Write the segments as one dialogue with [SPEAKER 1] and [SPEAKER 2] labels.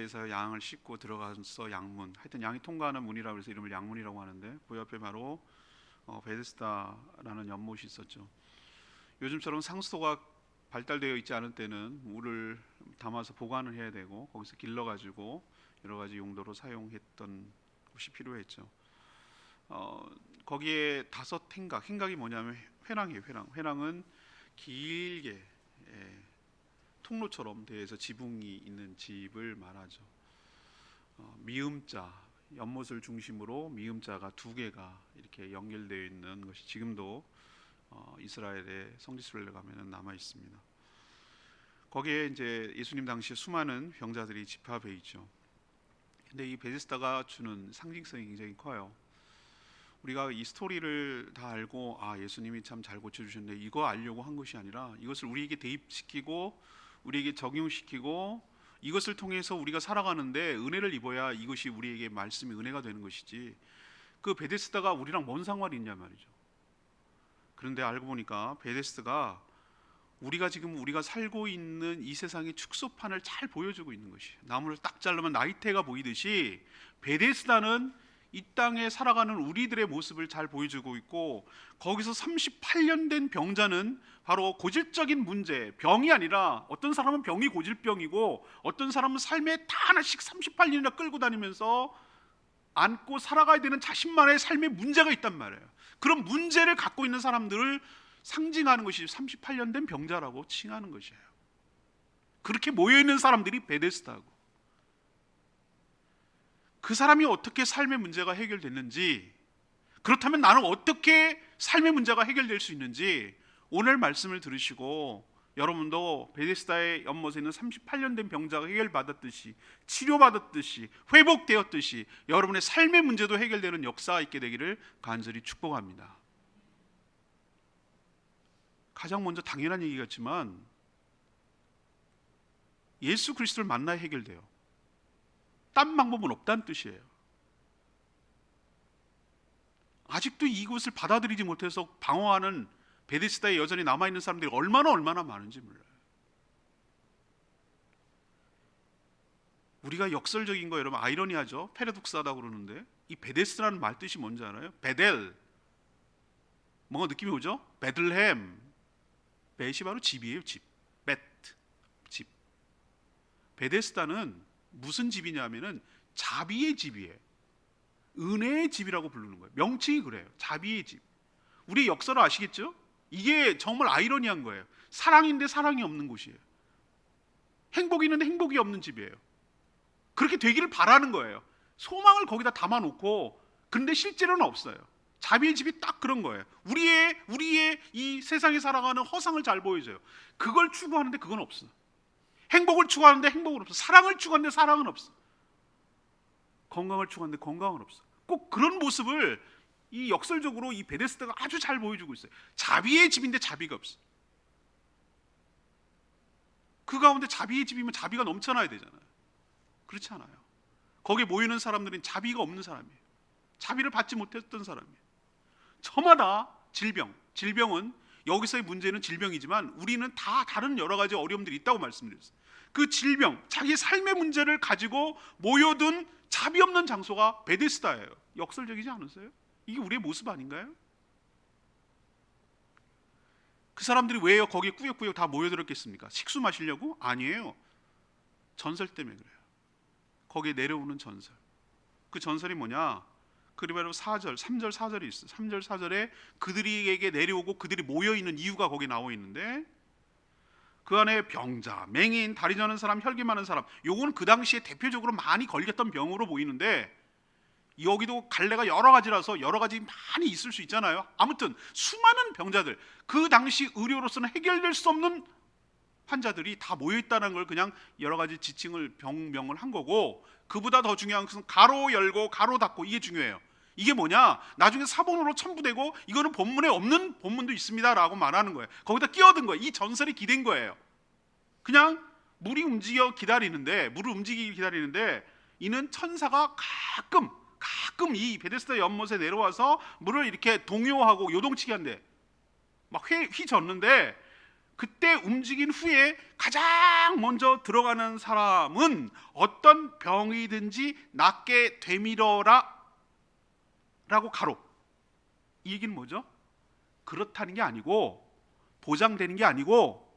[SPEAKER 1] 위해서 양을 싣고 들어가서 양문, 하여튼 양이 통과하는 문이라고 해서 이름을 양문이라고 하는데 그 옆에 바로 베데스다라는 연못이 있었죠. 요즘처럼 상수도가 발달되어 있지 않은 때는 물을 담아서 보관을 해야 되고 거기서 길러가지고 여러 가지 용도로 사용했던 곳이 필요했죠. 거기에 5행각, 행각이 뭐냐면 회랑이에요. 회랑은 길게 통로처럼 되어서 지붕이 있는 집을 말하죠. 미음자, 연못을 중심으로 미음자가 2개가 이렇게 연결되어 있는 것이 지금도 이스라엘의 성지순례 가면은 남아 있습니다. 거기에 이제 예수님 당시 수많은 병자들이 집합해 있죠. 근데 이 베데스다가 주는 상징성이 굉장히 커요. 우리가 이 스토리를 다 알고 예수님이 참 잘 고쳐주셨네 이거 알려고 한 것이 아니라 이것을 우리에게 대입시키고 우리에게 적용시키고 이것을 통해서 우리가 살아가는데 은혜를 입어야 이것이 우리에게 말씀이 은혜가 되는 것이지 그 베데스다가 우리랑 뭔 상관이 있냐 말이죠. 그런데 알고 보니까 베데스다가 우리가 살고 있는 이 세상의 축소판을 잘 보여주고 있는 것이 나무를 딱 자르면 나이테가 보이듯이 베데스다는 이 땅에 살아가는 우리들의 모습을 잘 보여주고 있고 거기서 38년 된 병자는 바로 고질적인 문제, 병이 아니라 어떤 사람은 병이 고질병이고 어떤 사람은 삶에 다 하나씩 38년이나 끌고 다니면서 안고 살아가야 되는 자신만의 삶의 문제가 있단 말이에요. 그런 문제를 갖고 있는 사람들을 상징하는 것이 38년 된 병자라고 칭하는 것이에요. 그렇게 모여있는 사람들이 베데스다고 그 사람이 어떻게 삶의 문제가 해결됐는지 그렇다면 나는 어떻게 삶의 문제가 해결될 수 있는지 오늘 말씀을 들으시고 여러분도 베데스다의 연못에 있는 38년 된 병자가 해결받았듯이 치료받았듯이 회복되었듯이 여러분의 삶의 문제도 해결되는 역사가 있게 되기를 간절히 축복합니다. 가장 먼저 당연한 얘기 같지만 예수 그리스도를 만나야 해결돼요. 딴 방법은 없다는 뜻이에요. 아직도 이것을 받아들이지 못해서 방황하는 베데스다에 여전히 남아있는 사람들이 얼마나 많은지 몰라요. 우리가 역설적인 거 여러분 아이러니하죠. 패러독스하다고 그러는데 이 베데스다라는 말 뜻이 뭔지 알아요? 베델 뭔가 느낌이 오죠? 베들레헴 벳이 바로 집이에요. 집 집. 베데스다는 무슨 집이냐면은 자비의 집이에요. 은혜의 집이라고 부르는 거예요. 명칭이 그래요. 자비의 집. 우리 역사를 아시겠죠? 이게 정말 아이러니한 거예요. 사랑인데 사랑이 없는 곳이에요. 행복이 있는데 행복이 없는 집이에요. 그렇게 되기를 바라는 거예요. 소망을 거기다 담아놓고 근데 실제로는 없어요. 자비의 집이 딱 그런 거예요. 우리의 이 세상에 살아가는 허상을 잘 보여줘요. 그걸 추구하는데 그건 없어. 행복을 추구하는데 행복은 없어. 사랑을 추구하는데 사랑은 없어. 건강을 추구하는데 건강은 없어. 꼭 그런 모습을 이 역설적으로 이 베데스다가 아주 잘 보여주고 있어요. 자비의 집인데 자비가 없어. 그 가운데 자비의 집이면 자비가 넘쳐나야 되잖아요. 그렇지 않아요. 거기에 모이는 사람들은 자비가 없는 사람이에요. 자비를 받지 못했던 사람이에요. 저마다 질병은 여기서의 문제는 질병이지만 우리는 다 다른 여러 가지 어려움들이 있다고 말씀드렸어요. 그 질병, 자기 삶의 문제를 가지고 모여든 자비 없는 장소가 베데스다예요. 역설적이지 않으세요? 이게 우리의 모습 아닌가요? 그 사람들이 왜 거기에 꾸역꾸역 다 모여들었겠습니까? 식수 마시려고? 아니에요. 전설 때문에 그래요. 거기에 내려오는 전설. 그 전설이 뭐냐? 그리 바로 3절 4절이 있어요. 3절 4절에 그들에게 내려오고 그들이 모여있는 이유가 거기 나와 있는데 그 안에 병자, 맹인, 다리 저는 사람, 혈기 많은 사람 요거는 그 당시에 대표적으로 많이 걸렸던 병으로 보이는데 여기도 갈래가 여러 가지라서 여러 가지 많이 있을 수 있잖아요. 아무튼 수많은 병자들 그 당시 의료로서는 해결될 수 없는 환자들이 다 모여있다는 걸 그냥 여러 가지 지칭을 병명을 한 거고 그보다 더 중요한 것은 가로 열고 가로 닫고 이게 중요해요. 이게 뭐냐? 나중에 사본으로 첨부되고 이거는 본문에 없는 본문도 있습니다라고 말하는 거예요. 거기다 끼어든 거예요. 이 전설이 기댄 거예요. 그냥 물을 움직이기 기다리는데 이는 천사가 가끔 이 베데스다 연못에 내려와서 물을 이렇게 동요하고 요동치게 한대. 막 휘젓는데 그때 움직인 후에 가장 먼저 들어가는 사람은 어떤 병이든지 낫게 되밀어라 라고 가로. 이 얘기는 뭐죠? 그렇다는 게 아니고, 보장되는 게 아니고,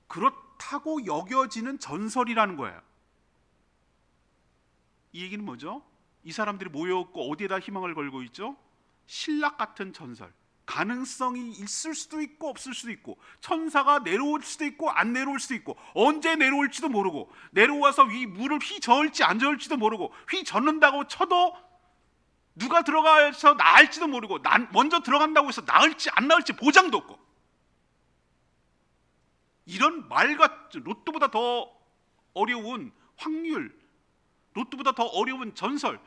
[SPEAKER 1] 그렇다고 여겨지는 전설이라는 거예요. 이 얘기는 뭐죠? 이 사람들이 모여있고 어디에다 희망을 걸고 있죠? 신락 같은 전설. 가능성이 있을 수도 있고 없을 수도 있고, 천사가 내려올 수도 있고 안 내려올 수도 있고, 언제 내려올지도 모르고, 내려와서 이 물을 휘저을지 안 저을지도 모르고, 휘젓는다고 쳐도 누가 들어가서 나을지도 모르고, 먼저 들어간다고 해서 나을지 안 나을지 보장도 없고, 이런 말같은 로또보다 더 어려운 확률, 로또보다 더 어려운 전설,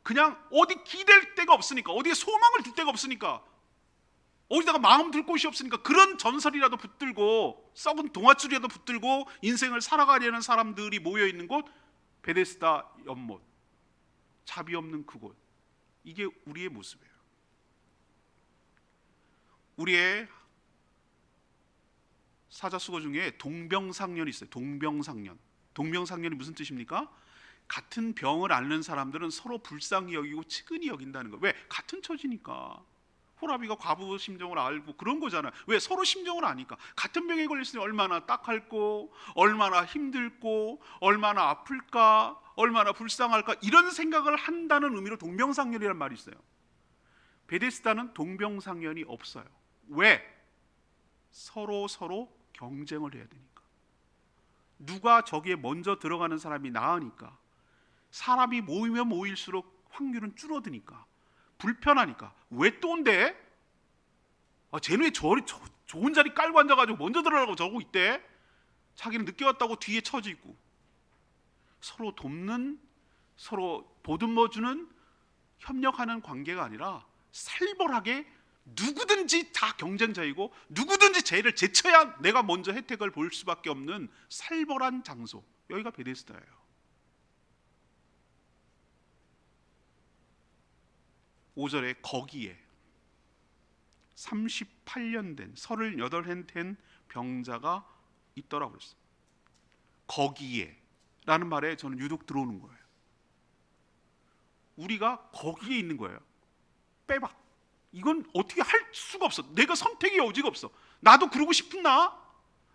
[SPEAKER 1] 그냥 어디 기댈 데가 없으니까, 어디에 소망을 둘 데가 없으니까, 어디다가 마음 둘 곳이 없으니까 그런 전설이라도 붙들고, 썩은 동아줄이라도 붙들고 인생을 살아가려는 사람들이 모여있는 곳, 베데스다 연못, 자비 없는 그곳. 이게 우리의 모습이에요. 우리의 사자수거 중에 동병상련이 있어요. 동병상련. 동병상련이 무슨 뜻입니까? 같은 병을 앓는 사람들은 서로 불쌍히 여기고 측은히 여긴다는 거예요. 왜? 같은 처지니까. 호라비가 과부 심정을 알고 그런 거잖아요. 왜? 서로 심정을 아니까. 같은 병에 걸렸으니 얼마나 딱할고, 얼마나 힘들고, 얼마나 아플까, 얼마나 불쌍할까, 이런 생각을 한다는 의미로 동병상련이라는 말이 있어요. 베데스다는 동병상련이 없어요. 왜? 서로 경쟁을 해야 되니까. 누가 저기에 먼저 들어가는 사람이 나으니까. 사람이 모이면 모일수록 확률은 줄어드니까. 불편하니까. 왜 또 온대? 쟤는 왜 좋은 자리 깔고 앉아가지고 먼저 들어가라고 저러고 있대? 자기는 늦게 왔다고 뒤에 처져 있고. 서로 돕는, 서로 보듬어주는, 협력하는 관계가 아니라 살벌하게 누구든지 다 경쟁자이고, 누구든지 쟤를 제쳐야 내가 먼저 혜택을 볼 수밖에 없는 살벌한 장소. 여기가 베데스다예요. 5절에 거기에 38년 된 38해 된 병자가 있더라고 그랬어요. 거기에 라는 말에 저는 유독 들어오는 거예요. 우리가 거기에 있는 거예요. 빼박. 이건 어떻게 할 수가 없어. 내가 선택의 여지가 없어. 나도 그러고 싶나?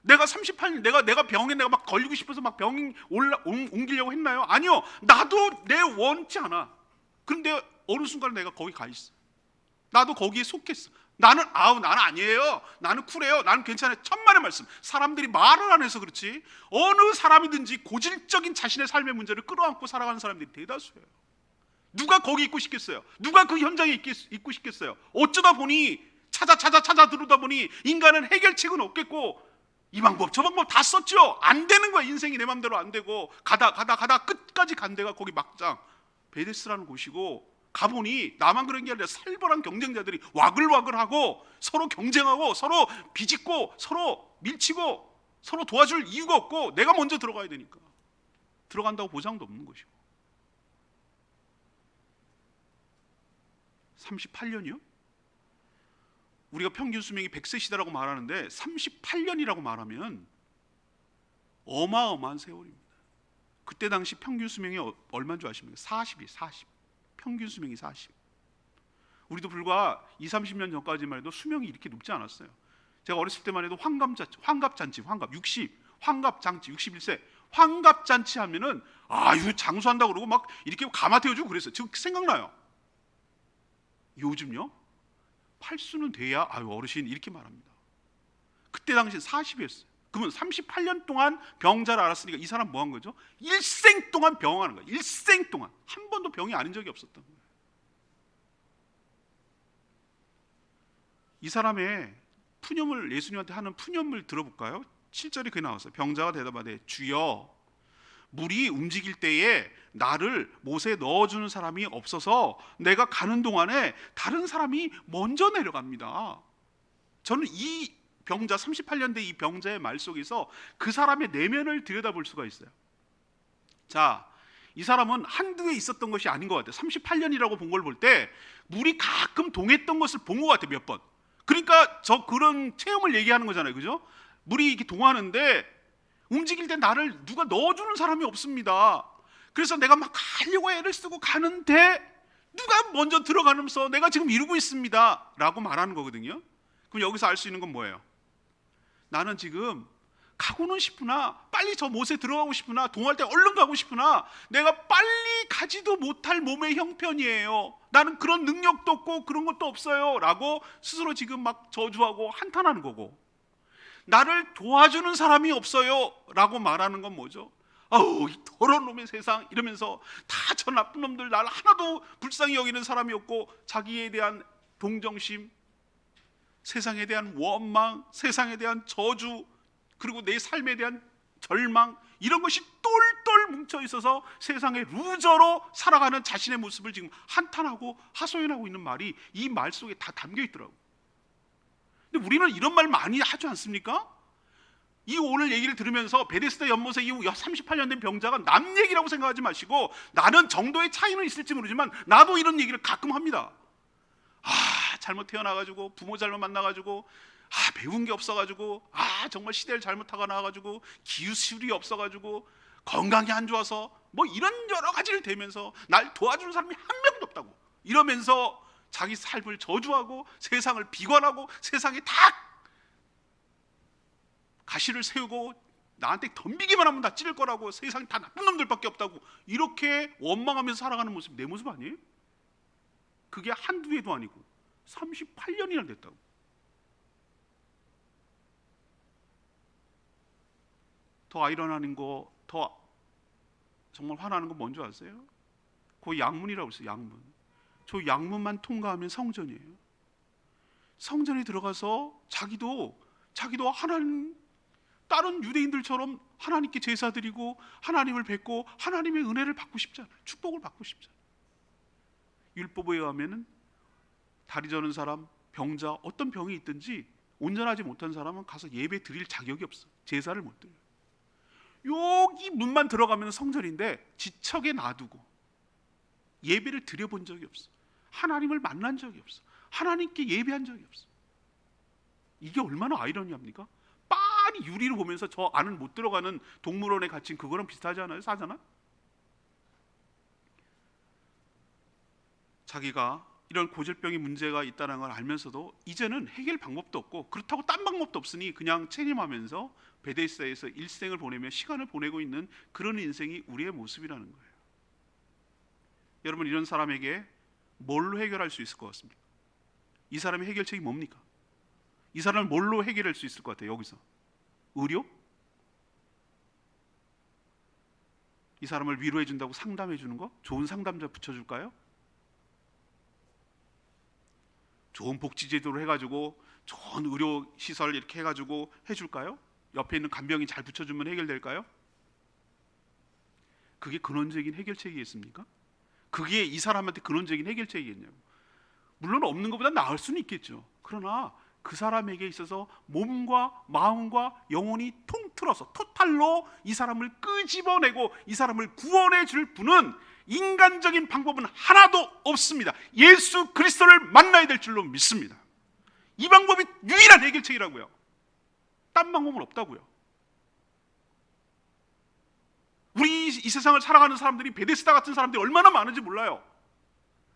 [SPEAKER 1] 내가 38년 내가 병에 내가 막 걸리고 싶어서 막 병 옮기려고 했나요? 아니요. 나도 내 원치 않아. 그런데 어느 순간 내가 거기 가 있어. 나도 거기에 속했어. 나는 아니에요. 나는 쿨해요. 나는 괜찮아요. 천만의 말씀. 사람들이 말을 안 해서 그렇지, 어느 사람이든지 고질적인 자신의 삶의 문제를 끌어안고 살아가는 사람들이 대다수예요. 누가 거기 있고 싶겠어요? 누가 그 현장에 있고 싶겠어요? 어쩌다 보니 찾아 들어다 보니 인간은 해결책은 없겠고, 이 방법 저 방법 다 썼죠. 안 되는 거야. 인생이 내 맘대로 안 되고, 가다 끝까지 간 데가 거기 막장 베데스라는 곳이고, 가보니 나만 그런 게 아니라 살벌한 경쟁자들이 와글와글하고 서로 경쟁하고 서로 비집고 서로 밀치고 서로 도와줄 이유가 없고, 내가 먼저 들어가야 되니까 들어간다고 보장도 없는 것이고. 38년이요? 우리가 평균 수명이 100세 시대라고 말하는데 38년이라고 말하면 어마어마한 세월입니다. 그때 당시 평균 수명이 얼마인 줄 아십니까? 40. 평균 수명이 40. 우리도 불과 20-30년 전까지만 해도 수명이 이렇게 높지 않았어요. 제가 어렸을 때만 해도 환갑잔치 60, 환갑장치 61세, 환갑잔치 하면은 이거 장수한다고 그러고 막 이렇게 가마 태워주고 그랬어요. 지금 생각나요. 요즘요? 팔순은 돼야 어르신 이렇게 말합니다. 그때 당시 40이었어요. 그러면 38년 동안 병자를 앓았으니까 이 사람 뭐 한 거죠? 일생 동안 병하는 거예요. 일생 동안 한 번도 병이 앓은 적이 없었던 거예요. 이 사람의 푸념을, 예수님한테 하는 푸념을 들어볼까요? 7절에 그게 나왔어요. 병자가 대답하되 주여, 물이 움직일 때에 나를 못에 넣어주는 사람이 없어서 내가 가는 동안에 다른 사람이 먼저 내려갑니다. 저는 이 병자, 38년 된 이 병자의 말 속에서 그 사람의 내면을 들여다볼 수가 있어요. 자, 이 사람은 한두 해 있었던 것이 아닌 것 같아요. 38년이라고 본 걸 볼 때 물이 가끔 동했던 것을 본 것 같아요. 몇 번. 그러니까 저 그런 체험을 얘기하는 거잖아요, 그죠? 물이 이렇게 동하는데 움직일 때 나를 누가 넣어주는 사람이 없습니다. 그래서 내가 막 가려고 애를 쓰고 가는데 누가 먼저 들어가면서 내가 지금 이러고 있습니다 라고 말하는 거거든요. 그럼 여기서 알 수 있는 건 뭐예요? 나는 지금 가고는 싶으나, 빨리 저 못에 들어가고 싶으나, 동할 때 얼른 가고 싶으나 내가 빨리 가지도 못할 몸의 형편이에요. 나는 그런 능력도 없고 그런 것도 없어요 라고 스스로 지금 막 저주하고 한탄하는 거고, 나를 도와주는 사람이 없어요 라고 말하는 건 뭐죠? 아우, 이 더러운 놈의 세상 이러면서 다 저 나쁜 놈들, 날 하나도 불쌍히 여기는 사람이 없고 자기에 대한 동정심, 세상에 대한 원망, 세상에 대한 저주, 그리고 내 삶에 대한 절망, 이런 것이 똘똘 뭉쳐 있어서 세상의 루저로 살아가는 자신의 모습을 지금 한탄하고 하소연하고 있는 말이 이 말 속에 다 담겨 있더라고요. 근데 우리는 이런 말 많이 하지 않습니까? 이 오늘 얘기를 들으면서 베데스다 연못에 이후 38년 된 병자가 남 얘기라고 생각하지 마시고, 나는 정도의 차이는 있을지 모르지만 나도 이런 얘기를 가끔 합니다. 잘못 태어나가지고, 부모 잘못 만나가지고, 배운 게 없어가지고, 정말 시대를 잘못 타고 나와가지고, 기술이 없어가지고, 건강이 안 좋아서, 뭐 이런 여러 가지를 대면서 날 도와주는 사람이 한 명도 없다고 이러면서 자기 삶을 저주하고 세상을 비관하고 세상에 다 가시를 세우고 나한테 덤비기만 하면 다 찌를 거라고, 세상에 다 나쁜 놈들밖에 없다고 이렇게 원망하면서 살아가는 모습, 내 모습 아니에요? 그게 한두 해도 아니고 38년이나 됐다고. 더 아이러니한 거, 더 정말 화나는 건 뭔지 아세요? 그 양문이라고 있어요. 양문. 저 양문만 통과하면 성전이에요. 성전에 들어가서 자기도 하나님, 다른 유대인들처럼 하나님께 제사 드리고 하나님을 뵙고 하나님의 은혜를 받고 싶잖아요. 축복을 받고 싶잖아요. 율법에 의하면은 다리 저는 사람, 병자, 어떤 병이 있든지 온전하지 못한 사람은 가서 예배 드릴 자격이 없어. 제사를 못 드려요. 여기 문만 들어가면 성전인데 지척에 놔두고 예배를 드려본 적이 없어. 하나님을 만난 적이 없어. 하나님께 예배한 적이 없어. 이게 얼마나 아이러니합니까? 빤히 유리를 보면서 저 안은 못 들어가는 동물원에 갇힌 그거랑 비슷하지 않아요? 사잖아? 자기가 이런 고질병의 문제가 있다는 걸 알면서도 이제는 해결 방법도 없고, 그렇다고 딴 방법도 없으니 그냥 체념하면서 베데스다에서 일생을 보내며 시간을 보내고 있는 그런 인생이 우리의 모습이라는 거예요. 여러분, 이런 사람에게 뭘로 해결할 수 있을 것 같습니까? 이 사람의 해결책이 뭡니까? 이 사람을 뭘로 해결할 수 있을 것 같아요? 여기서 의료? 이 사람을 위로해 준다고 상담해 주는 거? 좋은 상담자 붙여줄까요? 좋은 복지제도를 해가지고 좋은 의료시설 이렇게 해가지고 해줄까요? 옆에 있는 간병인 잘 붙여주면 해결될까요? 그게 근원적인 해결책이겠습니까? 그게 이 사람한테 근원적인 해결책이겠냐고. 물론 없는 것보다 나을 수는 있겠죠. 그러나 그 사람에게 있어서 몸과 마음과 영혼이 통틀어서 토탈로 이 사람을 끄집어내고 이 사람을 구원해 줄 분은 인간적인 방법은 하나도 없습니다. 예수 그리스도를 만나야 될 줄로 믿습니다. 이 방법이 유일한 해결책이라고요. 딴 방법은 없다고요. 우리 이 세상을 살아가는 사람들이 베데스다 같은 사람들이 얼마나 많은지 몰라요.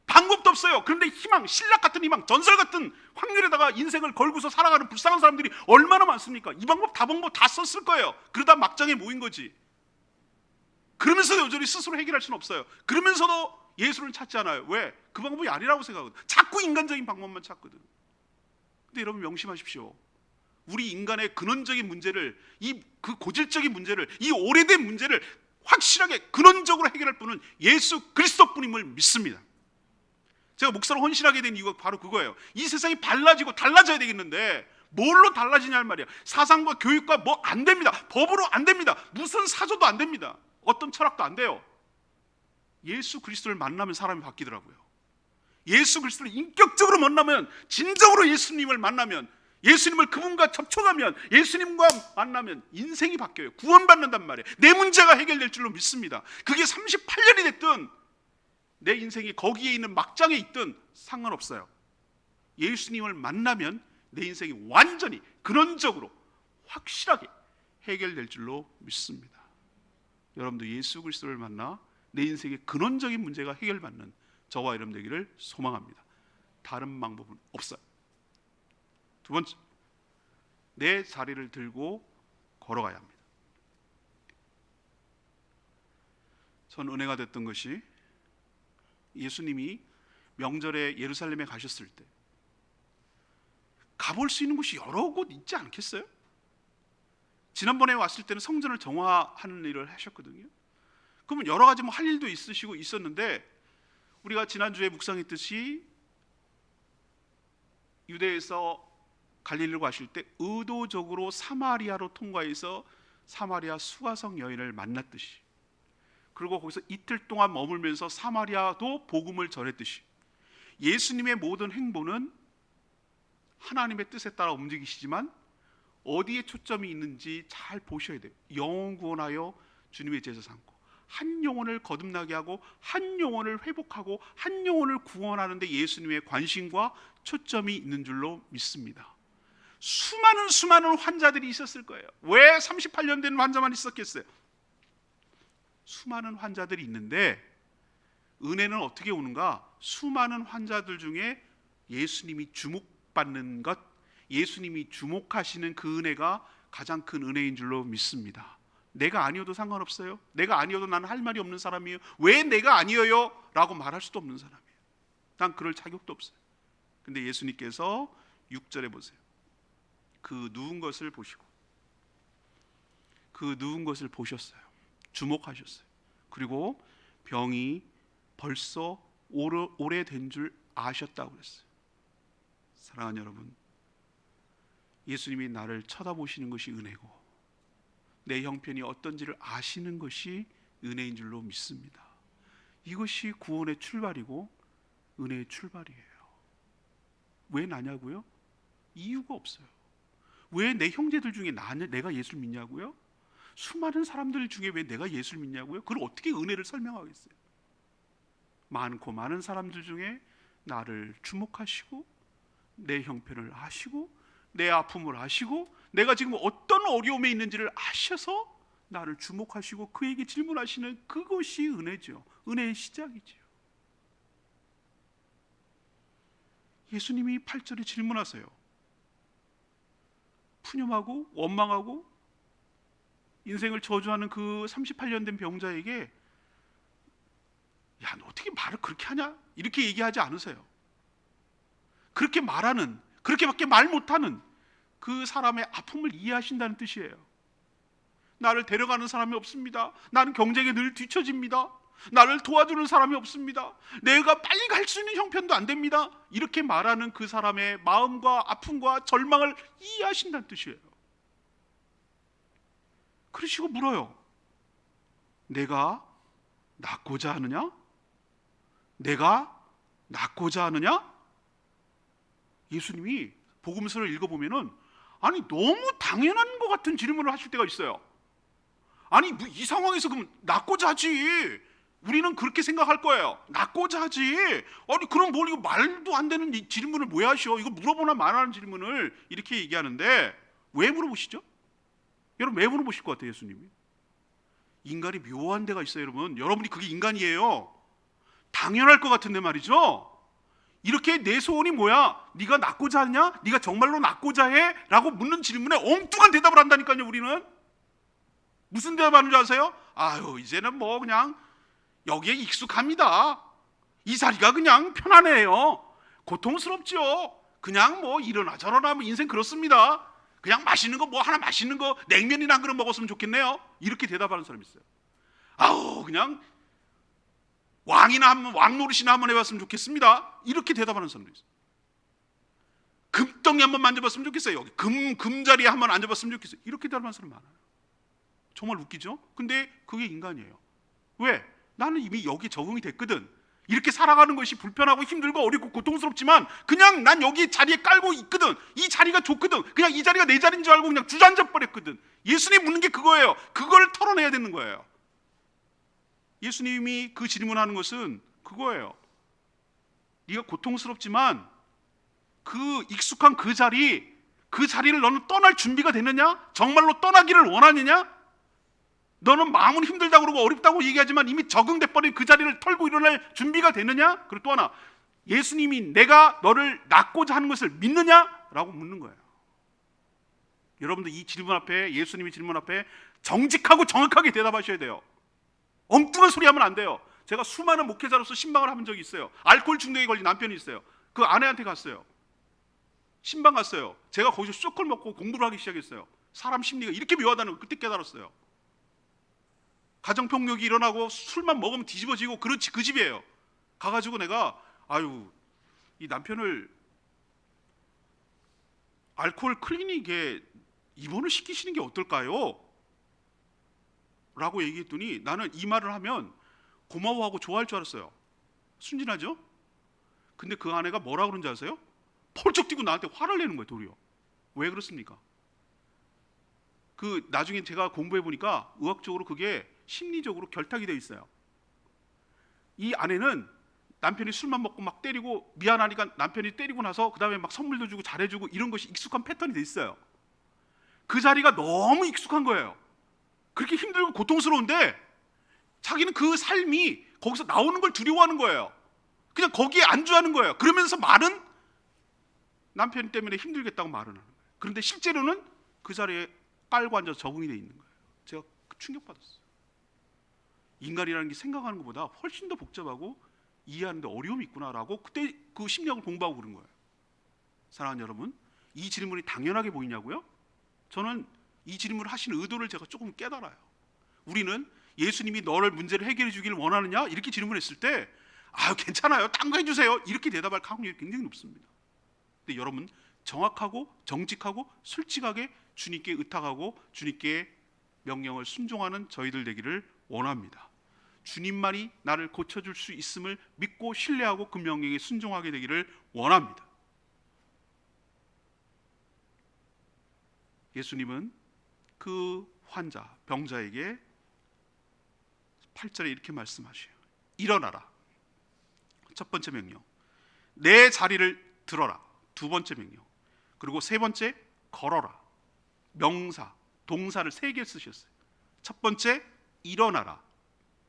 [SPEAKER 1] 방법도 없어요. 그런데 희망, 신락 같은 희망, 전설 같은 확률에다가 인생을 걸고서 살아가는 불쌍한 사람들이 얼마나 많습니까? 이 방법 다 썼을 거예요. 그러다 막장에 모인 거지. 그러면서도 여전히 스스로 해결할 수는 없어요. 그러면서도 예수를 찾지 않아요. 왜? 그 방법이 아니라고 생각하거든. 자꾸 인간적인 방법만 찾거든. 근데 여러분 명심하십시오. 우리 인간의 근원적인 문제를, 그 고질적인 문제를, 이 오래된 문제를 확실하게 근원적으로 해결할 분은 예수 그리스도뿐임을 믿습니다. 제가 목사로 헌신하게 된 이유가 바로 그거예요. 이 세상이 달라지고 달라져야 되겠는데 뭘로 달라지냐는 말이야. 사상과 교육과 뭐 안 됩니다. 법으로 안 됩니다. 무슨 사조도 안 됩니다. 어떤 철학도 안 돼요. 예수 그리스도를 만나면 사람이 바뀌더라고요. 예수 그리스도를 인격적으로 만나면, 진정으로 예수님을 만나면, 예수님을 그분과 접촉하면, 예수님과 만나면 인생이 바뀌어요. 구원받는단 말이에요. 내 문제가 해결될 줄로 믿습니다. 그게 38년이 됐든 내 인생이 거기에 있는 막장에 있든 상관없어요. 예수님을 만나면 내 인생이 완전히 근원적으로 확실하게 해결될 줄로 믿습니다. 여러분도 예수 그리스도를 만나 내 인생의 근원적인 문제가 해결받는 저와 여러분 되기를 소망합니다. 다른 방법은 없어요. 두 번째, 내 자리를 들고 걸어가야 합니다. 전 은혜가 됐던 것이 예수님이 명절에 예루살렘에 가셨을 때 가볼 수 있는 곳이 여러 곳 있지 않겠어요? 지난번에 왔을 때는 성전을 정화하는 일을 하셨거든요. 그러면 여러 가지 할 일도 있으시고 있었는데, 우리가 지난주에 묵상했듯이 유대에서 갈릴리로 가실 때 의도적으로 사마리아로 통과해서 사마리아 수가성 여인을 만났듯이, 그리고 거기서 이틀 동안 머물면서 사마리아도 복음을 전했듯이, 예수님의 모든 행보는 하나님의 뜻에 따라 움직이시지만 어디에 초점이 있는지 잘 보셔야 돼요. 영혼 구원하여 주님의 제자 삼고, 한 영혼을 거듭나게 하고, 한 영혼을 회복하고, 한 영혼을 구원하는 데 예수님의 관심과 초점이 있는 줄로 믿습니다. 수많은 환자들이 있었을 거예요. 왜 38년 된 환자만 있었겠어요? 수많은 환자들이 있는데 은혜는 어떻게 오는가? 수많은 환자들 중에 예수님이 주목받는 것, 예수님이 주목하시는 그 은혜가 가장 큰 은혜인 줄로 믿습니다. 내가 아니어도 상관없어요. 내가 아니어도 나는 할 말이 없는 사람이에요. 왜 내가 아니에요? 라고 말할 수도 없는 사람이에요. 난 그럴 자격도 없어요. 근데 예수님께서 6절에 보세요. 그 누운 것을 보시고, 그 누운 것을 보셨어요. 주목하셨어요. 그리고 병이 벌써 오래된 줄 아셨다고 그랬어요. 사랑하는 여러분, 예수님이 나를 쳐다보시는 것이 은혜고, 내 형편이 어떤지를 아시는 것이 은혜인 줄로 믿습니다. 이것이 구원의 출발이고 은혜의 출발이에요. 왜 나냐고요? 이유가 없어요. 왜 내 형제들 중에 내가 예수를 믿냐고요? 수많은 사람들 중에 왜 내가 예수를 믿냐고요? 그걸 어떻게 은혜를 설명하겠어요? 많고 많은 사람들 중에 나를 주목하시고, 내 형편을 아시고, 내 아픔을 아시고, 내가 지금 어떤 어려움에 있는지를 아셔서 나를 주목하시고 그에게 질문하시는 그것이 은혜죠. 은혜의 시작이죠. 예수님이 8절에 질문하세요. 푸념하고 원망하고 인생을 저주하는 그 38년 된 병자에게, 야, 너 어떻게 말을 그렇게 하냐? 이렇게 얘기하지 않으세요. 그렇게 말하는, 그렇게밖에 말 못하는 그 사람의 아픔을 이해하신다는 뜻이에요. 나를 데려가는 사람이 없습니다. 나는 경쟁에 늘 뒤처집니다. 나를 도와주는 사람이 없습니다. 내가 빨리 갈 수 있는 형편도 안 됩니다. 이렇게 말하는 그 사람의 마음과 아픔과 절망을 이해하신다는 뜻이에요. 그러시고 물어요. 내가 낫고자 하느냐? 내가 낫고자 하느냐? 예수님이 복음서를 읽어보면은 아니 너무 당연한 것 같은 질문을 하실 때가 있어요. 아니 이 상황에서 그럼 낫고자 하지. 우리는 그렇게 생각할 거예요. 낫고자 하지. 아니 그럼 뭘 이거 말도 안 되는 이 질문을 왜 하셔? 이거 물어보나 말하는 질문을 이렇게 얘기하는데 왜 물어보시죠? 여러분 왜 물어보실 것 같아요, 예수님이? 인간이 묘한 데가 있어요, 여러분. 여러분이 그게 인간이에요. 당연할 것 같은데 말이죠. 이렇게 내 소원이 뭐야? 네가 낫고자 하냐? 네가 정말로 낫고자 해? 라고 묻는 질문에 엉뚱한 대답을 한다니까요. 우리는 무슨 대답하는 줄 아세요? 아유 이제는 뭐 그냥 여기에 익숙합니다. 이 자리가 그냥 편안해요. 고통스럽죠. 그냥 뭐 이러나 저러나 뭐 인생 그렇습니다. 그냥 맛있는 거 뭐 하나 맛있는 거 냉면이나 한 그릇 먹었으면 좋겠네요. 이렇게 대답하는 사람이 있어요. 아우 그냥 왕 노릇이나 한번 해봤으면 좋겠습니다. 이렇게 대답하는 사람도 있어요. 금덩이 한번 만져봤으면 좋겠어요. 여기 금자리에 한번 앉아봤으면 좋겠어요. 이렇게 대답하는 사람 많아요. 정말 웃기죠? 근데 그게 인간이에요. 왜? 나는 이미 여기 적응이 됐거든. 이렇게 살아가는 것이 불편하고 힘들고 어렵고 고통스럽지만 그냥 난 여기 자리에 깔고 있거든. 이 자리가 좋거든. 그냥 이 자리가 내 자리인 줄 알고 그냥 주저앉아 버렸거든. 예수님 묻는 게 그거예요. 그걸 털어내야 되는 거예요. 예수님이 그 질문하는 것은 그거예요. 네가 고통스럽지만 그 익숙한 그 자리를 너는 떠날 준비가 됐느냐? 정말로 떠나기를 원하느냐? 너는 마음은 힘들다고 그러고 어렵다고 얘기하지만 이미 적응돼 버린 그 자리를 털고 일어날 준비가 됐느냐? 그리고 또 하나, 예수님이 내가 너를 낳고자 하는 것을 믿느냐? 라고 묻는 거예요. 여러분들 이 질문 앞에, 예수님의 질문 앞에 정직하고 정확하게 대답하셔야 돼요. 엉뚱한 소리 하면 안 돼요. 제가 수많은 목회자로서 신방을 해본 적이 있어요. 알코올 중독에 걸린 남편이 있어요. 그 아내한테 갔어요. 신방 갔어요. 제가 거기서 쇼크를 먹고 공부를 하기 시작했어요. 사람 심리가 이렇게 묘하다는 걸 그때 깨달았어요. 가정폭력이 일어나고 술만 먹으면 뒤집어지고 그 집이에요. 가가지고 내가 이 남편을 알코올 클리닉에 입원을 시키시는 게 어떨까요? 라고 얘기했더니 나는 이 말을 하면 고마워하고 좋아할 줄 알았어요. 순진하죠? 근데 그 아내가 뭐라 그런지 아세요? 펄쩍 뛰고 나한테 화를 내는 거예요. 도리어. 왜 그렇습니까? 나중에 제가 공부해 보니까 의학적으로 그게 심리적으로 결탁이 되어 있어요. 이 아내는 남편이 술만 먹고 막 때리고 미안하니까 남편이 때리고 나서 그 다음에 막 선물도 주고 잘해주고 이런 것이 익숙한 패턴이 돼 있어요. 그 자리가 너무 익숙한 거예요. 그렇게 힘들고 고통스러운데 자기는 그 삶이 거기서 나오는 걸 두려워하는 거예요. 그냥 거기에 안주하는 거예요. 그러면서 말은 남편 때문에 힘들겠다고 말은 하는 거예요. 그런데 실제로는 그 자리에 깔고 앉아서 적응이 돼 있는 거예요. 제가 충격받았어요. 인간이라는 게 생각하는 것보다 훨씬 더 복잡하고 이해하는데 어려움이 있구나라고 그때 그 심리학을 공부하고 그런 거예요. 사랑하는 여러분, 이 질문이 당연하게 보이냐고요? 저는 이 질문을 하시는 의도를 제가 조금 깨달아요. 우리는 예수님이 너를 문제를 해결해 주기를 원하느냐? 이렇게 질문했을 때 괜찮아요. 딴 거 해주세요. 이렇게 대답할 확률이 굉장히 높습니다. 근데 여러분, 정확하고 정직하고 솔직하게 주님께 의탁하고 주님께 명령을 순종하는 저희들 되기를 원합니다. 주님만이 나를 고쳐줄 수 있음을 믿고 신뢰하고 그 명령에 순종하게 되기를 원합니다. 예수님은 그 환자, 병자에게 8절에 이렇게 말씀하셔요. 일어나라. 첫 번째 명령. 내 자리를 들어라. 두 번째 명령. 그리고 세 번째, 걸어라. 명사, 동사를 3개 쓰셨어요. 첫 번째, 일어나라.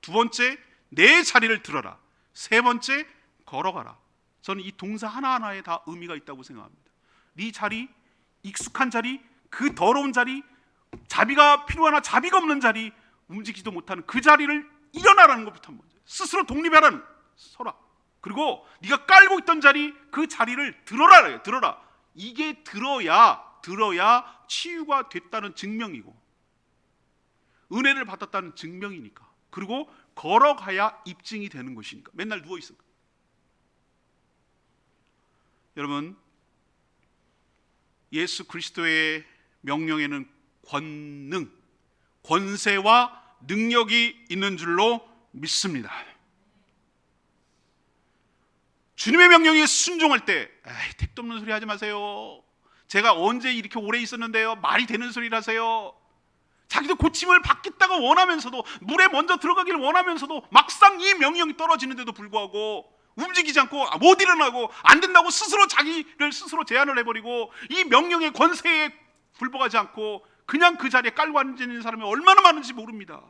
[SPEAKER 1] 두 번째, 내 자리를 들어라. 세 번째, 걸어가라. 저는 이 동사 하나하나에 다 의미가 있다고 생각합니다. 네 자리, 익숙한 자리, 그 더러운 자리, 자비가 필요하나 자비가 없는 자리, 움직이지도 못하는 그 자리를 일어나라는 것부터 먼저. 스스로 독립하라는, 서라. 그리고 네가 깔고 있던 자리, 그 자리를 들어라. 들어라. 이게 들어야 치유가 됐다는 증명이고 은혜를 받았다는 증명이니까. 그리고 걸어가야 입증이 되는 것이니까. 맨날 누워있어. 여러분, 예수 그리스도의 명령에는 권능, 권세와 능력이 있는 줄로 믿습니다. 주님의 명령에 순종할 때 택도 없는 소리 하지 마세요. 제가 언제 이렇게 오래 있었는데요, 말이 되는 소리를 하세요. 자기도 고침을 받겠다고 원하면서도, 물에 먼저 들어가기를 원하면서도 막상 이 명령이 떨어지는데도 불구하고 움직이지 않고 못 일어나고 안 된다고 스스로 자기를 스스로 제한을 해버리고 이 명령의 권세에 굴복하지 않고 그냥 그 자리에 깔고 앉는 사람이 얼마나 많은지 모릅니다.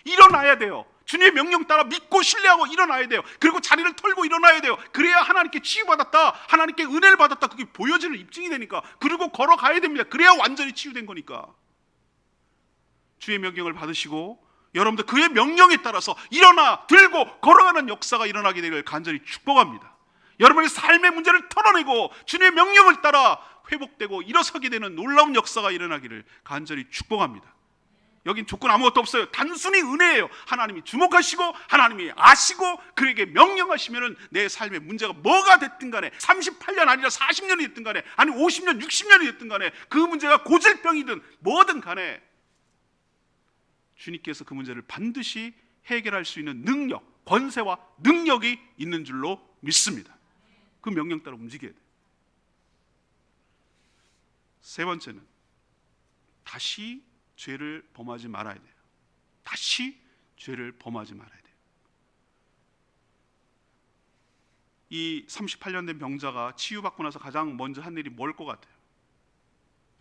[SPEAKER 1] 일어나야 돼요. 주님의 명령 따라 믿고 신뢰하고 일어나야 돼요. 그리고 자리를 털고 일어나야 돼요. 그래야 하나님께 치유받았다, 하나님께 은혜를 받았다, 그게 보여지는 입증이 되니까. 그리고 걸어가야 됩니다. 그래야 완전히 치유된 거니까. 주의 명령을 받으시고 여러분들 그의 명령에 따라서 일어나 들고 걸어가는 역사가 일어나게 되기를 간절히 축복합니다. 여러분의 삶의 문제를 털어내고 주님의 명령을 따라 회복되고 일어서게 되는 놀라운 역사가 일어나기를 간절히 축복합니다. 여긴 조건 아무것도 없어요. 단순히 은혜예요. 하나님이 주목하시고 하나님이 아시고 그에게 명령하시면 내 삶의 문제가 뭐가 됐든 간에 38년 아니라 40년이 됐든 간에 아니 50년 60년이 됐든 간에 그 문제가 고질병이든 뭐든 간에 주님께서 그 문제를 반드시 해결할 수 있는 능력, 권세와 능력이 있는 줄로 믿습니다. 그 명령 따라 움직여야 돼요. 세 번째는 다시 죄를 범하지 말아야 돼요. 다시 죄를 범하지 말아야 돼요. 이 38년 된 병자가 치유받고 나서 가장 먼저 한 일이 뭘 것 같아요?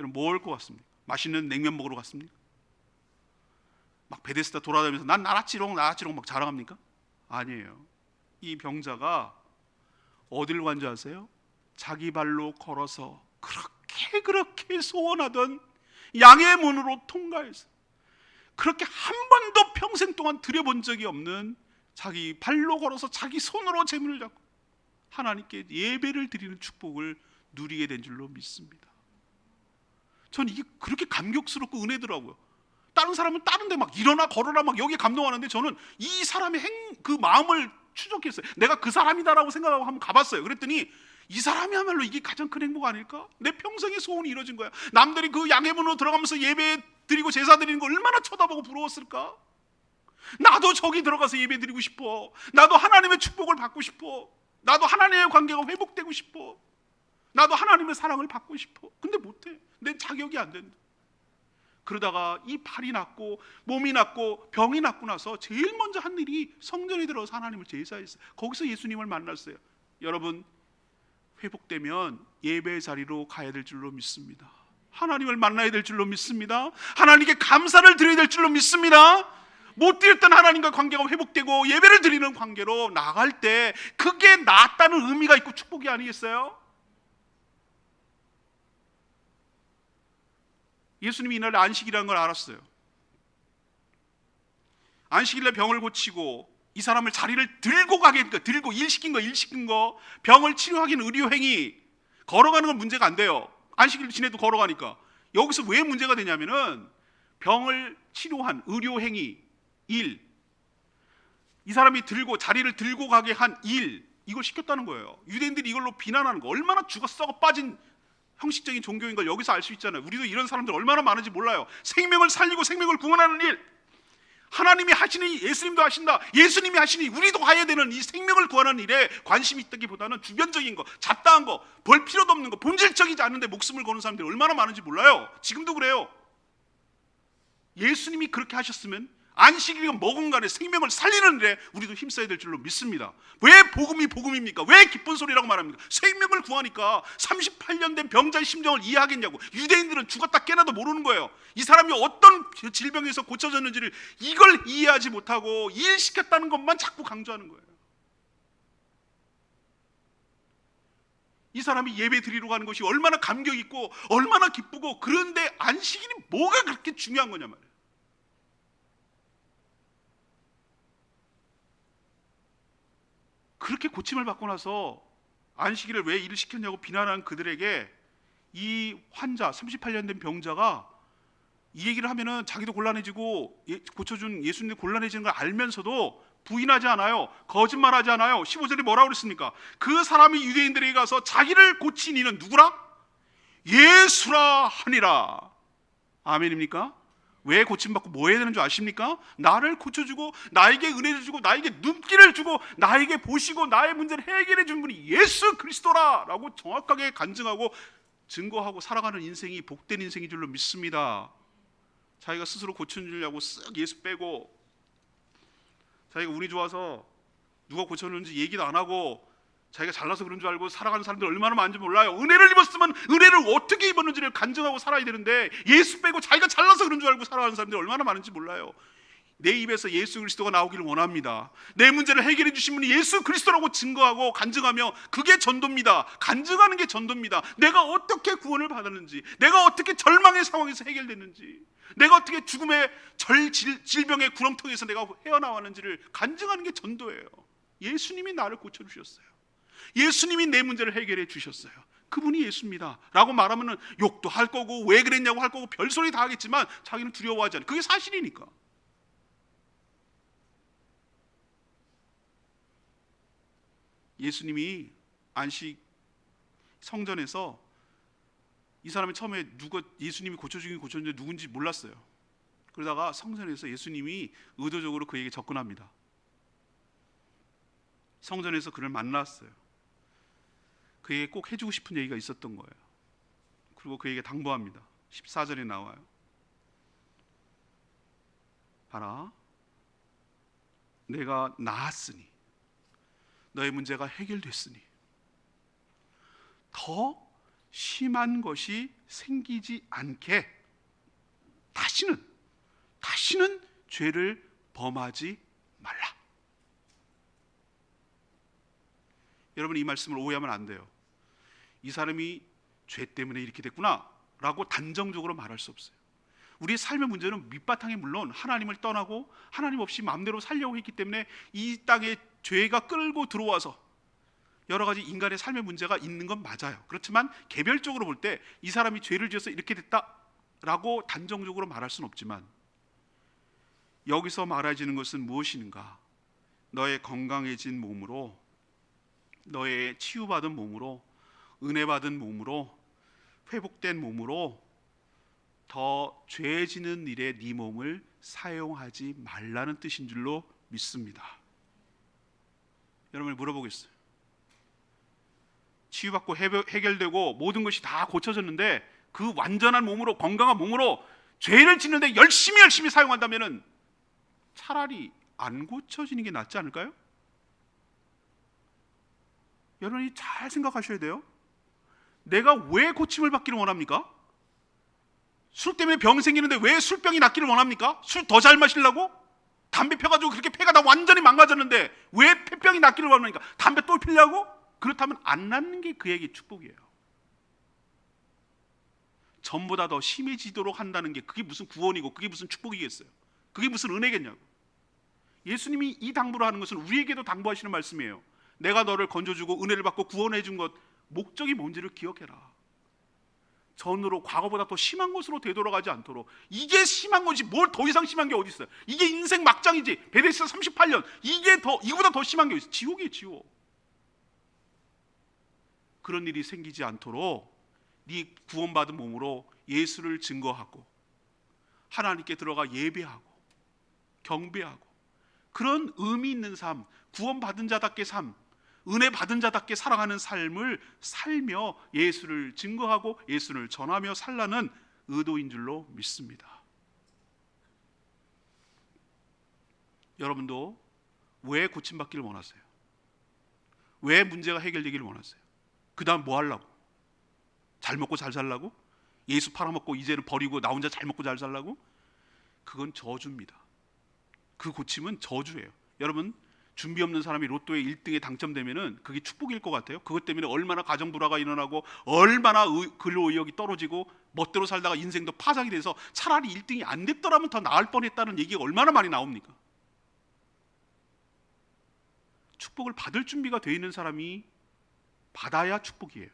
[SPEAKER 1] 여러분 뭘 것 같습니까? 맛있는 냉면 먹으러 갔습니까? 막 베데스다 돌아다니면서 난 나라치롱 막 자랑합니까? 아니에요. 이 병자가 어딜 간 줄 아세요? 자기 발로 걸어서 그렇게 소원하던 양의 문으로 통과해서 그렇게 한 번도 평생 동안 들여본 적이 없는 자기 발로 걸어서 자기 손으로 제물을 잡고 하나님께 예배를 드리는 축복을 누리게 된 줄로 믿습니다. 전 이게 그렇게 감격스럽고 은혜더라고요. 다른 사람은 다른데 막 일어나 걸어라 막 여기에 감동하는데 저는 이 사람의 그 마음을 추적했어요. 내가 그 사람이다라고 생각하고 한번 가봤어요. 그랬더니 이 사람이야말로 이게 가장 큰 행복 아닐까? 내 평생의 소원이 이루어진 거야. 남들이 그 양의 문으로 들어가면서 예배 드리고 제사 드리는 거 얼마나 쳐다보고 부러웠을까? 나도 저기 들어가서 예배 드리고 싶어. 나도 하나님의 축복을 받고 싶어. 나도 하나님의 관계가 회복되고 싶어. 나도 하나님의 사랑을 받고 싶어. 근데 못해. 내 자격이 안 된다. 그러다가 이 팔이 낫고 몸이 낫고 병이 낫고 나서 제일 먼저 한 일이 성전에 들어가서 하나님을 제사했어요. 거기서 예수님을 만났어요. 여러분 회복되면 예배의 자리로 가야 될 줄로 믿습니다. 하나님을 만나야 될 줄로 믿습니다. 하나님께 감사를 드려야 될 줄로 믿습니다. 못 드렸던 하나님과 관계가 회복되고 예배를 드리는 관계로 나갈 때 그게 낫다는 의미가 있고 축복이 아니겠어요? 예수님이 이날 안식이라는 걸 알았어요. 안식일에 병을 고치고 이 사람을 자리를 들고 가게 했니까 들고 일 시킨 거 병을 치료하기 위한 의료행위 걸어가는 건 문제가 안 돼요. 안식일 지내도 걸어가니까. 여기서 왜 문제가 되냐면은 병을 치료한 의료행위 일, 이 사람이 들고 자리를 들고 가게 한 일, 이걸 시켰다는 거예요. 유대인들이 이걸로 비난하는 거, 얼마나 죽어 썩어 빠진 형식적인 종교인 걸 여기서 알 수 있잖아요. 우리도 이런 사람들 얼마나 많은지 몰라요. 생명을 살리고 생명을 구원하는 일, 하나님이 하시니 예수님도 하신다. 예수님이 하시니 우리도 해야 되는 이 생명을 구하는 일에 관심이 있다기보다는 주변적인 거, 잡다한 거, 벌 필요도 없는 거, 본질적이지 않은데 목숨을 거는 사람들이 얼마나 많은지 몰라요. 지금도 그래요. 예수님이 그렇게 하셨으면 안식일이건 뭐건 간에 생명을 살리는 일에 우리도 힘써야 될 줄로 믿습니다. 왜 복음이 복음입니까? 왜 기쁜 소리라고 말합니까? 생명을 구하니까 38년 된 병자의 심정을 이해하겠냐고. 유대인들은 죽었다 깨나도 모르는 거예요. 이 사람이 어떤 질병에서 고쳐졌는지를 이걸 이해하지 못하고 일시켰다는 것만 자꾸 강조하는 거예요. 이 사람이 예배 드리러 가는 것이 얼마나 감격 있고 얼마나 기쁘고, 그런데 안식일이 뭐가 그렇게 중요한 거냐 말이에요. 그렇게 고침을 받고 나서 안식일을 왜 일을 시켰냐고 비난한 그들에게 이 환자 38년 된 병자가 이 얘기를 하면은 자기도 곤란해지고 고쳐준 예수님이 곤란해지는 걸 알면서도 부인하지 않아요. 거짓말하지 않아요. 15절에 뭐라고 그랬습니까? 그 사람이 유대인들에게 가서 자기를 고친 이는 누구라? 예수라 하니라. 아멘입니까? 왜 고침받고 뭐 해야 되는 줄 아십니까? 나를 고쳐주고 나에게 은혜를 주고 나에게 눈길을 주고 나에게 보시고 나의 문제를 해결해 준 분이 예수 그리스도라 라고 정확하게 간증하고 증거하고 살아가는 인생이 복된 인생인 줄로 믿습니다. 자기가 스스로 고쳐주려고 쓱 예수 빼고 자기가 운이 좋아서 누가 고쳐줬는지 얘기도 안 하고 자기가 잘나서 그런 줄 알고 살아가는 사람들 얼마나 많은지 몰라요. 은혜를 입었으면 은혜를 어떻게 입었는지를 간증하고 살아야 되는데 예수 빼고 자기가 잘나서 그런 줄 알고 살아가는 사람들 얼마나 많은지 몰라요. 내 입에서 예수 그리스도가 나오기를 원합니다. 내 문제를 해결해 주신 분이 예수 그리스도라고 증거하고 간증하며 그게 전도입니다. 간증하는 게 전도입니다. 내가 어떻게 구원을 받았는지, 내가 어떻게 절망의 상황에서 해결됐는지, 내가 어떻게 죽음의 질병의 구렁텅이에서 내가 헤어나왔는지를 간증하는 게 전도예요. 예수님이 나를 고쳐주셨어요. 예수님이 내 문제를 해결해 주셨어요. 그분이 예수입니다 라고 말하면 욕도 할 거고 왜 그랬냐고 할 거고 별소리 다 하겠지만 자기는 두려워하지 않아요. 그게 사실이니까. 예수님이 안식 성전에서 이 사람이 처음에 예수님이 고쳐주긴 고쳐주는데 누군지 몰랐어요. 그러다가 성전에서 예수님이 의도적으로 그에게 접근합니다. 성전에서 그를 만났어요. 그에게 꼭 해주고 싶은 얘기가 있었던 거예요. 그리고 그에게 당부합니다. 14절에 나와요. 봐라, 내가 나았으니 너의 문제가 해결됐으니 더 심한 것이 생기지 않게 다시는 죄를 범하지 말라. 여러분, 이 말씀을 오해하면 안 돼요. 이 사람이 죄 때문에 이렇게 됐구나 라고 단정적으로 말할 수 없어요. 우리의 삶의 문제는 밑바탕에 물론 하나님을 떠나고 하나님 없이 마음대로 살려고 했기 때문에 이 땅에 죄가 끌고 들어와서 여러 가지 인간의 삶의 문제가 있는 건 맞아요. 그렇지만 개별적으로 볼 때 이 사람이 죄를 지어서 이렇게 됐다라고 단정적으로 말할 수는 없지만, 여기서 말해지는 것은 무엇인가? 너의 건강해진 몸으로, 너의 치유받은 몸으로, 은혜받은 몸으로, 회복된 몸으로 더 죄 지는 일에 네 몸을 사용하지 말라는 뜻인 줄로 믿습니다. 여러분을 물어보겠어요. 치유받고 해결되고 모든 것이 다 고쳐졌는데 그 완전한 몸으로, 건강한 몸으로 죄를 짓는데 열심히 사용한다면 차라리 안 고쳐지는 게 낫지 않을까요? 여러분이 잘 생각하셔야 돼요. 내가 왜 고침을 받기를 원합니까? 술 때문에 병 생기는데 왜 술병이 낫기를 원합니까? 술 더 잘 마시려고? 담배 펴가지고 그렇게 폐가 다 완전히 망가졌는데 왜 폐병이 낫기를 원합니까? 담배 또 피려고? 그렇다면 안 낫는 게 그에게 축복이에요. 전보다 더 심해지도록 한다는 게 그게 무슨 구원이고 그게 무슨 축복이겠어요? 그게 무슨 은혜겠냐고. 예수님이 이 당부를 하는 것은 우리에게도 당부하시는 말씀이에요. 내가 너를 건져주고 은혜를 받고 구원해 준 것, 목적이 뭔지를 기억해라. 전으로, 과거보다 더 심한 것으로 되돌아가지 않도록. 이게 심한 거지 뭘 더 이상 심한 게 어디 있어요? 이게 인생 막장이지. 베데스다 38년 이거보다 더 심한 게 어디 있어요? 지옥이에요, 지옥. 그런 일이 생기지 않도록 네 구원받은 몸으로 예수를 증거하고 하나님께 들어가 예배하고 경배하고 그런 의미 있는 삶, 구원받은 자답게 삶, 은혜 받은 자답게 살아가는 삶을 살며 예수를 증거하고 예수를 전하며 살라는 의도인 줄로 믿습니다. 여러분도 왜 고침받기를 원하세요? 왜 문제가 해결되기를 원하세요? 그 다음 뭐 하려고? 잘 먹고 잘 살라고? 예수 팔아먹고 이제는 버리고 나 혼자 잘 먹고 잘 살라고? 그건 저주입니다. 그 고침은 저주예요. 여러분, 준비 없는 사람이 로또에 1등에 당첨되면은 그게 축복일 것 같아요? 그것 때문에 얼마나 가정 불화가 일어나고 얼마나 근로의욕이 떨어지고 멋대로 살다가 인생도 파장이 돼서 차라리 1등이 안 됐더라면 더 나을 뻔했다는 얘기가 얼마나 많이 나옵니까? 축복을 받을 준비가 되어 있는 사람이 받아야 축복이에요.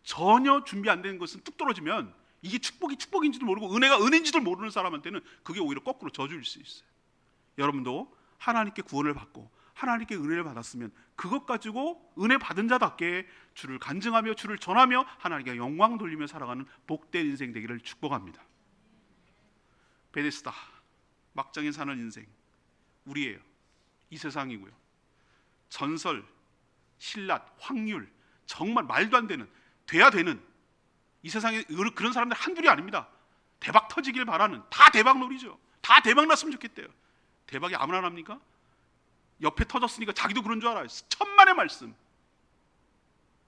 [SPEAKER 1] 전혀 준비 안 되는 것은 뚝 떨어지면 이게 축복인지도 모르고 은혜가 은혜인지도 모르는 사람한테는 그게 오히려 거꾸로 저주일 수 있어요. 여러분도 하나님께 구원을 받고 하나님께 은혜를 받았으면 그것 가지고 은혜 받은 자답게 주를 간증하며 주를 전하며 하나님께 영광 돌리며 살아가는 복된 인생 되기를 축복합니다. 베데스다 막장에 사는 인생 우리예요. 이 세상이고요. 전설, 신라, 확률, 정말 말도 안 되는, 돼야 되는 이 세상에 그런 사람들 한둘이 아닙니다. 대박 터지길 바라는, 다 대박 놀이죠. 다 대박 났으면 좋겠대요. 대박이 아무나 납니까? 옆에 터졌으니까 자기도 그런 줄 알아요. 천만의 말씀.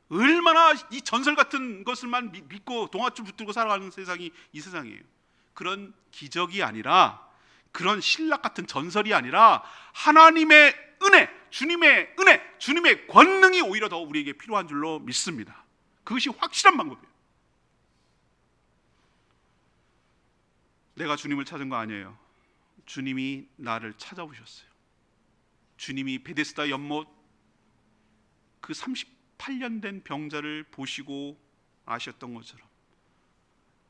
[SPEAKER 1] 얼마나 이 전설 같은 것을만 믿고 동아줄 붙들고 살아가는 세상이 이 세상이에요. 그런 기적이 아니라, 그런 신락 같은 전설이 아니라 하나님의 은혜, 주님의 은혜, 주님의 권능이 오히려 더 우리에게 필요한 줄로 믿습니다. 그것이 확실한 방법이에요. 내가 주님을 찾은 거 아니에요. 주님이 나를 찾아오셨어요. 주님이 베데스다 연못 그 38년 된 병자를 보시고 아셨던 것처럼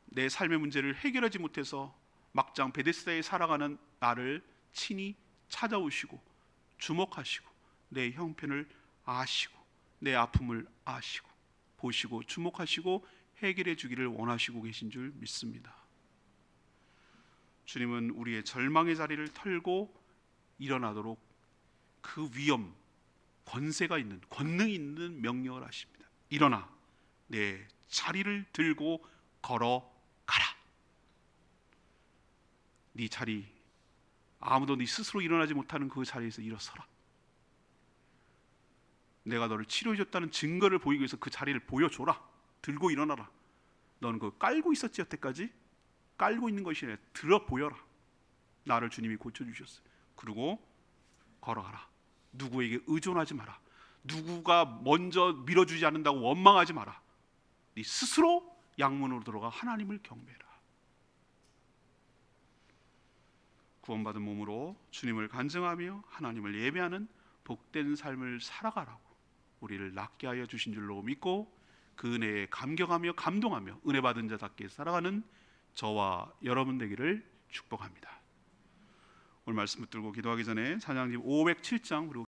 [SPEAKER 1] 내 삶의 문제를 해결하지 못해서 막장 베데스다에 살아가는 나를 친히 찾아오시고 주목하시고 내 형편을 아시고 내 아픔을 아시고 보시고 주목하시고 해결해 주기를 원하시고 계신 줄 믿습니다. 주님은 우리의 절망의 자리를 털고 일어나도록 그 위엄, 권세가 있는, 권능이 있는 명령을 하십니다. 일어나 내 자리를 들고 걸어가라. 네 자리, 아무도 네 스스로 일어나지 못하는 그 자리에서 일어서라. 내가 너를 치료해줬다는 증거를 보이기 위해서 그 자리를 보여줘라. 들고 일어나라. 너는 그거 깔고 있었지 여태까지? 깔고 있는 것이 아니라 들어 보여라. 나를 주님이 고쳐주셨어요. 그리고 걸어가라. 누구에게 의존하지 마라. 누구가 먼저 밀어주지 않는다고 원망하지 마라. 네 스스로 양문으로 들어가 하나님을 경배해라. 구원받은 몸으로 주님을 간증하며 하나님을 예배하는 복된 삶을 살아가라고 우리를 낫게 하여 주신 줄로 믿고 그 은혜에 감격하며 감동하며 은혜 받은 자답게 살아가는 저와 여러분 되기를 축복합니다. 오늘 말씀 붙들고 기도하기 전에 찬양집 507장 그리고